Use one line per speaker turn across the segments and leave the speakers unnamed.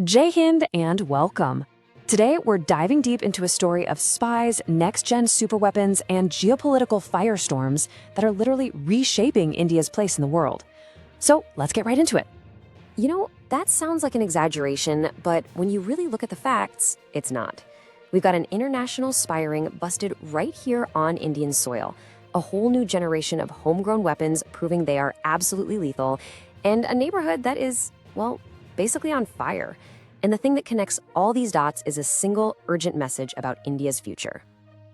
Jai Hind and welcome. Today, we're diving deep into a story of spies, next-gen superweapons, and geopolitical firestorms that are literally reshaping India's place in the world. So let's get right into it.
You know, that sounds like an exaggeration, but when you really look at the facts, it's not. We've got an international spy ring busted right here on Indian soil, a whole new generation of homegrown weapons proving they are absolutely lethal, and a neighborhood that is, well, basically on fire. And the thing that connects all these dots is a single urgent message about India's future.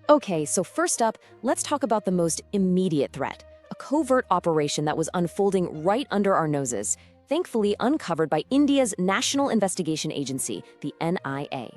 Okay, so first up, let's talk about the most immediate threat, a covert operation that was unfolding right under our noses, thankfully uncovered by India's National Investigation Agency, the NIA.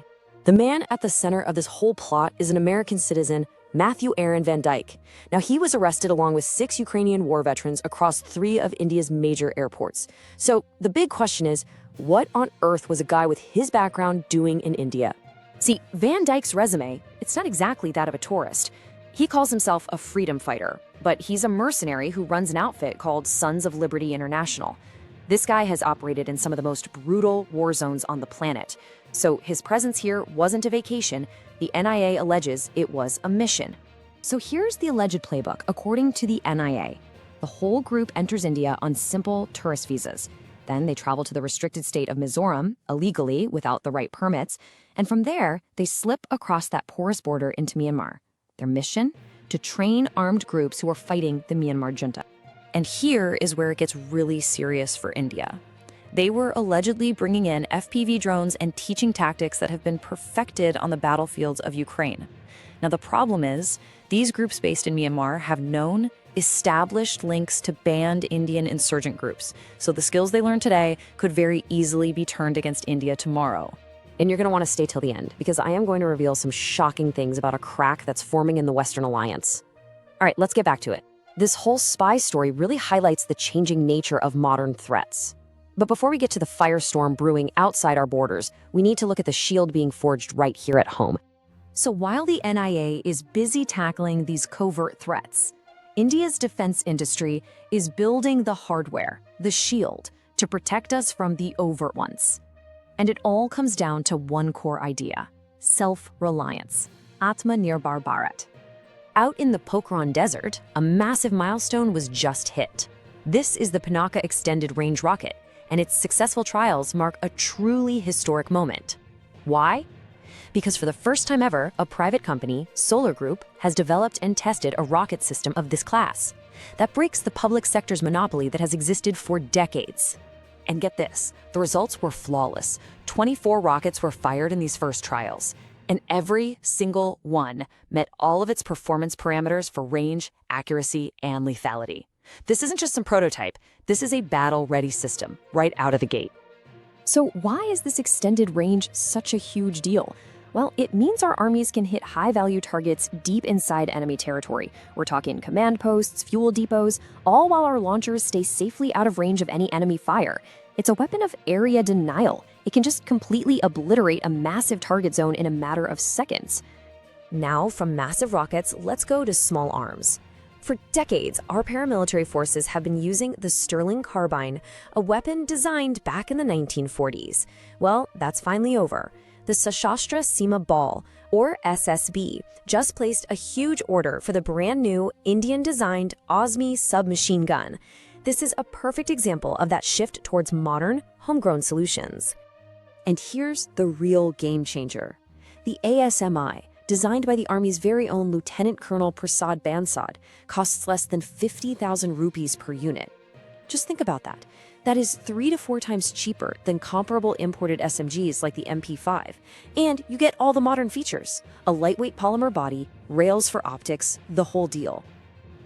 The man at the center of this whole plot is an American citizen, Matthew Aaron Van Dyke. Now, he was arrested along with 6 Ukrainian war veterans across 3 of India's major airports. So the big question is, what on earth was a guy with his background doing in India? See, Van Dyke's resume, it's not exactly that of a tourist. He calls himself a freedom fighter, but he's a mercenary who runs an outfit called Sons of Liberty International. This guy has operated in some of the most brutal war zones on the planet. So his presence here wasn't a vacation. The NIA alleges it was a mission. So here's the alleged playbook, according to the NIA. The whole group enters India on simple tourist visas. Then they travel to the restricted state of Mizoram, illegally, without the right permits, and from there, they slip across that porous border into Myanmar. Their mission? To train armed groups who are fighting the Myanmar junta. And here is where it gets really serious for India. They were allegedly bringing in FPV drones and teaching tactics that have been perfected on the battlefields of Ukraine. Now, the problem is, these groups based in Myanmar have known, established links to banned Indian insurgent groups. So the skills they learn today could very easily be turned against India tomorrow. And you're going to want to stay till the end, because I am going to reveal some shocking things about a crack that's forming in the Western alliance. All right, let's get back to it. This whole spy story really highlights the changing nature of modern threats. But before we get to the firestorm brewing outside our borders, we need to look at the shield being forged right here at home. So while the NIA is busy tackling these covert threats, India's defense industry is building the hardware, the shield, to protect us from the overt ones. And it all comes down to one core idea: self-reliance, Atmanirbhar Bharat. Out in the Pokhran Desert, a massive milestone was just hit. This is the Pinaka Extended Range rocket, and its successful trials mark a truly historic moment. Why? Because for the first time ever, a private company, Solar Group, has developed and tested a rocket system of this class. That breaks the public sector's monopoly that has existed for decades. And get this, the results were flawless. 24 rockets were fired in these first trials, and every single one met all of its performance parameters for range, accuracy, and lethality. This isn't just some prototype, this is a battle-ready system, right out of the gate. So why is this extended range such a huge deal? Well, it means our armies can hit high-value targets deep inside enemy territory. We're talking command posts, fuel depots, all while our launchers stay safely out of range of any enemy fire. It's a weapon of area denial. It can just completely obliterate a massive target zone in a matter of seconds. Now, from massive rockets, let's go to small arms. For decades, our paramilitary forces have been using the Sterling carbine, a weapon designed back in the 1940s. Well, that's finally over. The Sashastra Seema Bal, or SSB, just placed a huge order for the brand new Indian-designed ASMI submachine gun. This is a perfect example of that shift towards modern, homegrown solutions. And here's the real game changer. The ASMI, designed by the Army's very own Lieutenant Colonel Prasad Bansad, costs less than 50,000 rupees per unit. Just think about that. That is 3 to 4 times cheaper than comparable imported SMGs like the MP5. And you get all the modern features: a lightweight polymer body, rails for optics, the whole deal.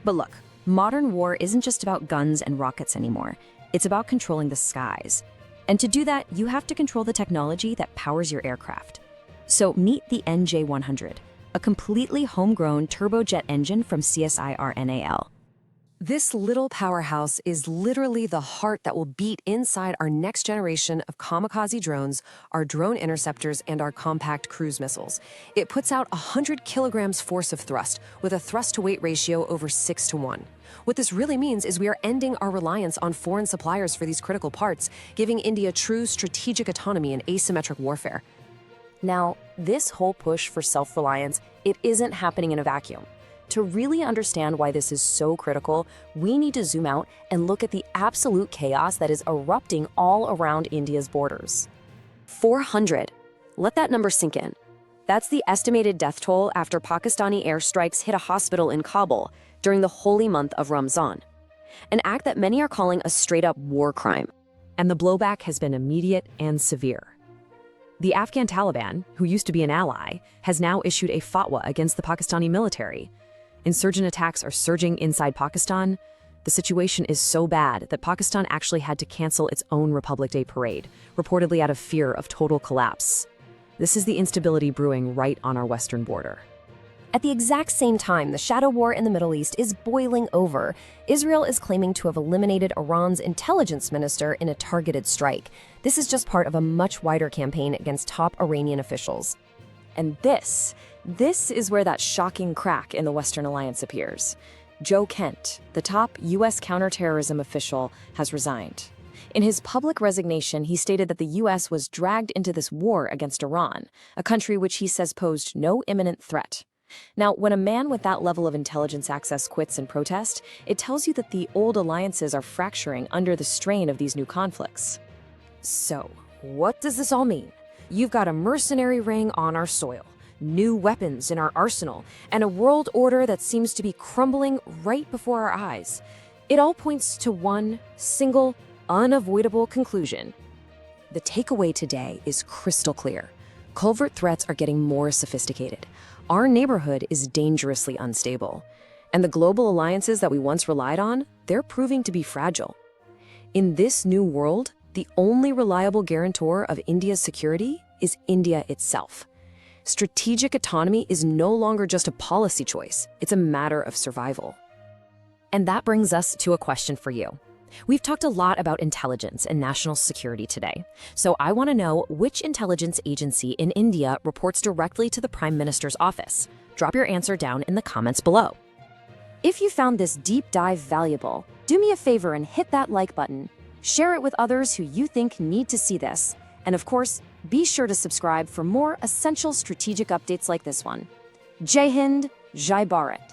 But look, modern war isn't just about guns and rockets anymore. It's about controlling the skies. And to do that, you have to control the technology that powers your aircraft. So meet the NJ100, a completely homegrown turbojet engine from CSIR-NAL.
This little powerhouse is literally the heart that will beat inside our next generation of kamikaze drones, our drone interceptors, and our compact cruise missiles. It puts out 100 kilograms force of thrust, with a thrust-to-weight ratio over 6-to-1. What this really means is we are ending our reliance on foreign suppliers for these critical parts, giving India true strategic autonomy in asymmetric warfare.
Now, this whole push for self-reliance, it isn't happening in a vacuum. To really understand why this is so critical, we need to zoom out and look at the absolute chaos that is erupting all around India's borders. 400. Let that number sink in. That's the estimated death toll after Pakistani airstrikes hit a hospital in Kabul during the holy month of Ramzan, an act that many are calling a straight-up war crime.
And the blowback has been immediate and severe. The Afghan Taliban, who used to be an ally, has now issued a fatwa against the Pakistani military. Insurgent attacks are surging inside Pakistan. The situation is so bad that Pakistan actually had to cancel its own Republic Day parade, reportedly out of fear of total collapse. This is the instability brewing right on our western border.
At the exact same time, the shadow war in the Middle East is boiling over. Israel is claiming to have eliminated Iran's intelligence minister in a targeted strike. This is just part of a much wider campaign against top Iranian officials. And this is where that shocking crack in the Western alliance appears. Joe Kent, the top U.S. counterterrorism official, has resigned. In his public resignation, he stated that the U.S. was dragged into this war against Iran, a country which he says posed no imminent threat. Now, when a man with that level of intelligence access quits in protest, it tells you that the old alliances are fracturing under the strain of these new conflicts. So, what does this all mean? You've got a mercenary ring on our soil, new weapons in our arsenal, and a world order that seems to be crumbling right before our eyes. It all points to one single, unavoidable conclusion. The takeaway today is crystal clear. Covert threats are getting more sophisticated. Our neighborhood is dangerously unstable. And the global alliances that we once relied on, they're proving to be fragile. In this new world, the only reliable guarantor of India's security is India itself. Strategic autonomy is no longer just a policy choice, it's a matter of survival. And that brings us to a question for you. We've talked a lot about intelligence and national security today, so I want to know which intelligence agency in India reports directly to the Prime Minister's office. Drop your answer down in the comments below. If you found this deep dive valuable, do me a favor and hit that like button. Share it with others who you think need to see this. And of course, be sure to subscribe for more essential strategic updates like this one. Jai Hind, Jai Bharat.